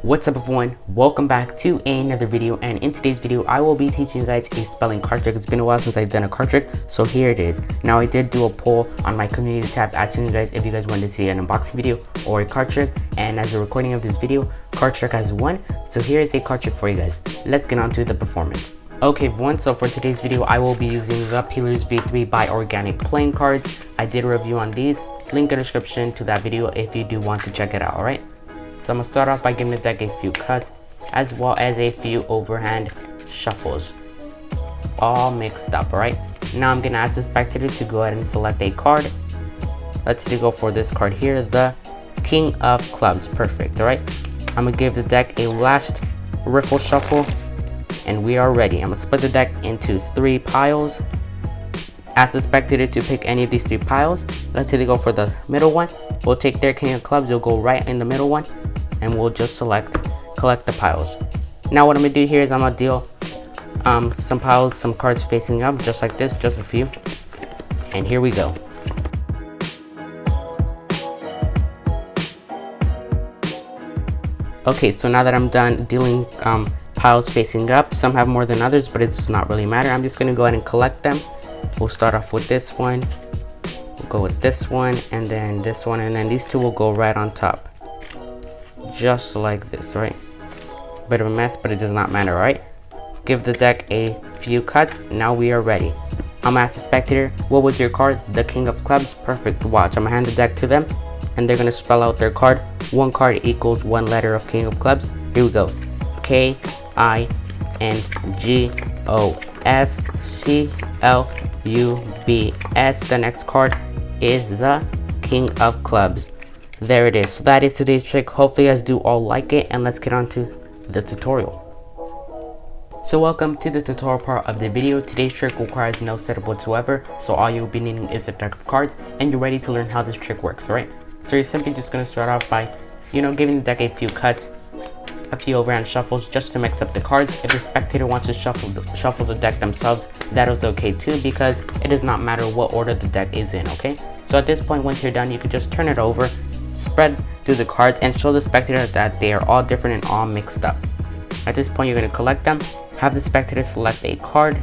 What's up everyone, welcome back to another video, and in today's video I will be teaching you guys a spelling card trick. It's been a while since I've done a card trick, so here it is. Now I did do a poll on my community tab asking you guys if you guys wanted to see an unboxing video or a card trick, and as a recording of this video, card trick has won, so here is a card trick for you guys. Let's get on to the performance. Okay everyone, so for today's video I will be using the Peelers V3 by Organic playing cards. I did a review on these, link in the description to that video if you do want to check it out, alright? So I'm going to start off by giving the deck a few cuts, as well as a few overhand shuffles, all mixed up, alright? Now I'm going to ask the spectator to go ahead and select a card. Let's say go for this card here, the King of Clubs. Perfect, alright? I'm going to give the deck a last riffle shuffle, and we are ready. I'm going to split the deck into 3 piles. Ask the spectator to pick any of these 3 piles. Let's say they go for the middle one. We'll take their King of Clubs, you'll go right in the middle one, and we'll just collect the piles. Now what I'm gonna do here is I'm gonna deal some piles, some cards facing up, just like this, just a few. And here we go. Okay, so now that I'm done dealing piles facing up, some have more than others, but it does not really matter. I'm just gonna go ahead and collect them. We'll start off with this one, we'll go with this one, and then this one, and then these 2 will go right on top. Just like this, right? Bit of a mess, but it does not matter, right? Give the deck a few cuts. Now we are ready. I'm gonna ask the spectator, what was your card? The King of Clubs. Perfect. Watch, I'm gonna hand the deck to them, and they're gonna spell out their card. 1 card equals 1 letter of King of Clubs. Here we go. KINGOFCLUBS. The next card is the King of Clubs. There it is. So that is today's trick. Hopefully you guys do all like it, and let's get on to the tutorial. So welcome to the tutorial part of the video. Today's trick requires no setup whatsoever, so all you'll be needing is a deck of cards, and you're ready to learn how this trick works, right? So you're simply just going to start off by, giving the deck a few cuts, a few overhand shuffles just to mix up the cards. If the spectator wants to shuffle the deck themselves, that is okay too, because it does not matter what order the deck is in, okay? So at this point, once you're done, you can just turn it over, spread through the cards, and show the spectator that they are all different and all mixed up. At this point, you're going to collect them, have the spectator select a card.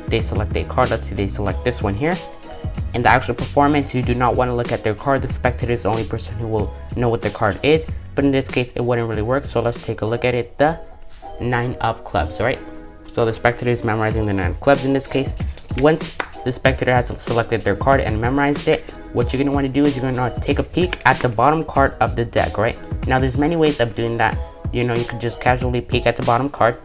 They select a card. Let's see, they select this one here. In the actual performance, you do not want to look at their card. The spectator is the only person who will know what the card is, but in this case it wouldn't really work. So let's take a look at it. The 9 of Clubs, right? So the spectator is memorizing the 9 of Clubs in this case. Once the spectator has selected their card and memorized it, what you're going to want to do is you're going to take a peek at the bottom card of the deck, right? Now there's many ways of doing that. You could just casually peek at the bottom card,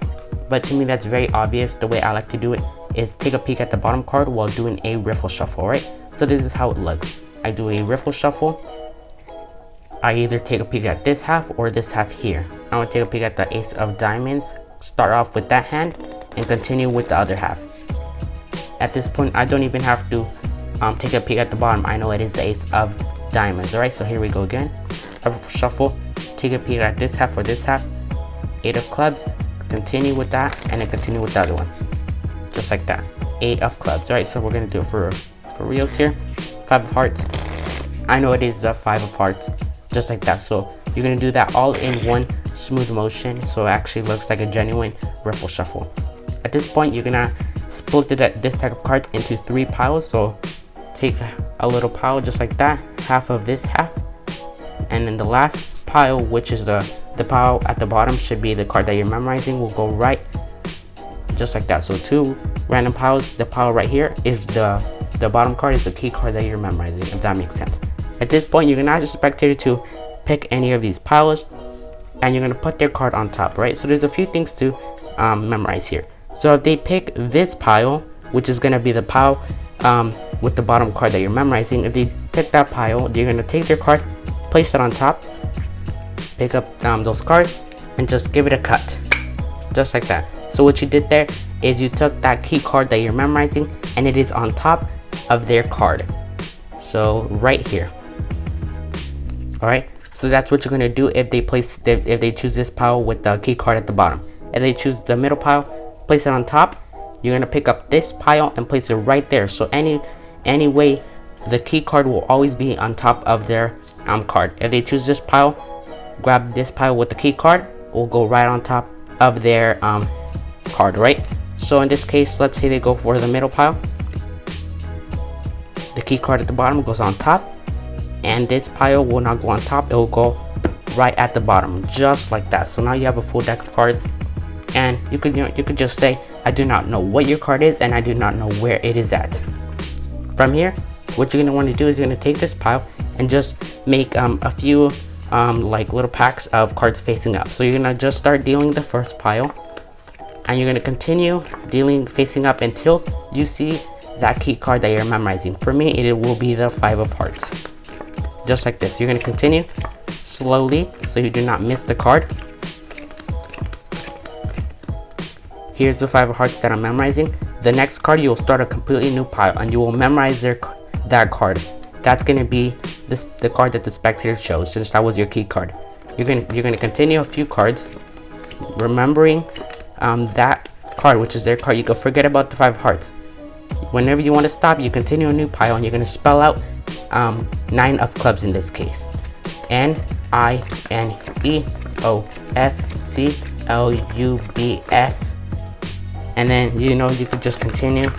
but to me that's very obvious. The way I like to do it is take a peek at the bottom card while doing a riffle shuffle, right? So this is how it looks. I do a riffle shuffle. I either take a peek at this half or this half here. I'm gonna take a peek at the Ace of Diamonds, start off with that hand, and continue with the other half. At this point, I don't even have to take a peek at the bottom. I know it is the Ace of Diamonds, alright? So here we go again. Riffle shuffle, take a peek at this half or this half. 8 of Clubs, continue with that, and then continue with the other one. Just like that. 8 of Clubs, alright? So we're gonna do it for reals here. 5 of Hearts. I know it is the 5 of Hearts. Just like that. So you're gonna do that all in one smooth motion, so it actually looks like a genuine riffle shuffle. At this point, you're gonna split this deck of cards into 3 piles. So take a little pile just like that, half of this half, and then the last pile, which is the pile at the bottom, should be the card that you're memorizing, will go right just like that. So 2 random piles. The pile right here is the bottom card, is the key card that you're memorizing, if that makes sense. At this point, you're gonna ask the spectator to pick any of these piles, and you're gonna put their card on top, right? So there's a few things to memorize here. So if they pick this pile, which is gonna be the pile with the bottom card that you're memorizing, if they pick that pile, you're gonna take their card, place it on top, pick up those cards, and just give it a cut, just like that. So what you did there is you took that key card that you're memorizing, and it is on top of their card. So right here. Alright, so that's what you're gonna do if they choose this pile with the key card at the bottom. If they choose the middle pile, place it on top. You're gonna pick up this pile and place it right there. So any way, the key card will always be on top of their card. If they choose this pile, grab this pile with the key card, will go right on top of their card, right? So in this case, let's say they go for the middle pile. The key card at the bottom goes on top, and this pile will not go on top, it will go right at the bottom, just like that. So now you have a full deck of cards, and you could just say, I do not know what your card is, and I do not know where it is at. From here, what you're gonna want to do is you're gonna take this pile and just make a few like little packs of cards facing up. So you're gonna just start dealing the first pile, and you're gonna continue dealing facing up until you see that key card that you're memorizing. For me, it will be the 5 of hearts. Just like this. You're gonna continue slowly so you do not miss the card. Here's the 5 of hearts that I'm memorizing. The next card, you will start a completely new pile and you will memorize that card. That's gonna be the card that the spectator chose, since that was your key card. You're gonna continue a few cards, remembering that card, which is their card. You can forget about the 5 hearts. Whenever you want to stop, you continue a new pile and you're gonna spell out 9 of clubs in this case. NINEOFCLUBS. And then you could just continue.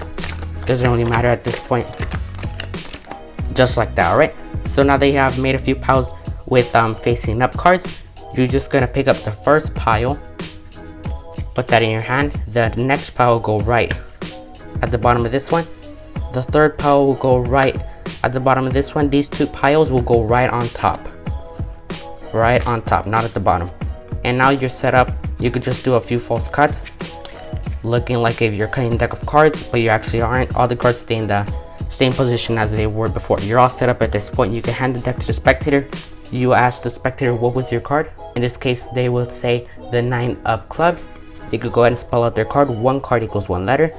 Doesn't really matter at this point. Just like that, alright? So now that you have made a few piles with facing up cards, you're just gonna pick up the first pile, put that in your hand. The next pile will go right at the bottom of this one. The third pile will go right at the bottom of this one. These 2 piles will go right on top. Right on top, not at the bottom. And now you're set up. You could just do a few false cuts, looking like if you're cutting a deck of cards, but you actually aren't. All the cards stay in the same position as they were before. You're all set up at this point. You can hand the deck to the spectator. You ask the spectator, what was your card? In this case, they will say the 9 of clubs. They could go ahead and spell out their card. 1 card equals 1 letter.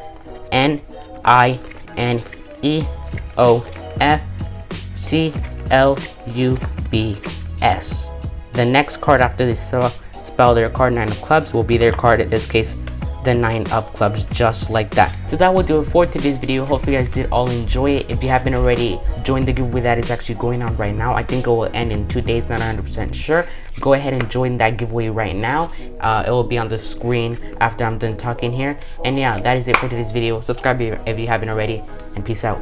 NINEOFCLUBS. The next card after they spell their card, 9 of clubs, will be their card. In this case, the 9 of clubs, just like that. So that will do it for today's video. Hopefully you guys did all enjoy it. If you haven't already joined the giveaway that is actually going on right now, I think it will end in 2 days, not 100% sure. Go ahead and join that giveaway right now. It will be on the screen after I'm done talking here. And yeah, that is it for today's video. Subscribe if you haven't already, and peace out.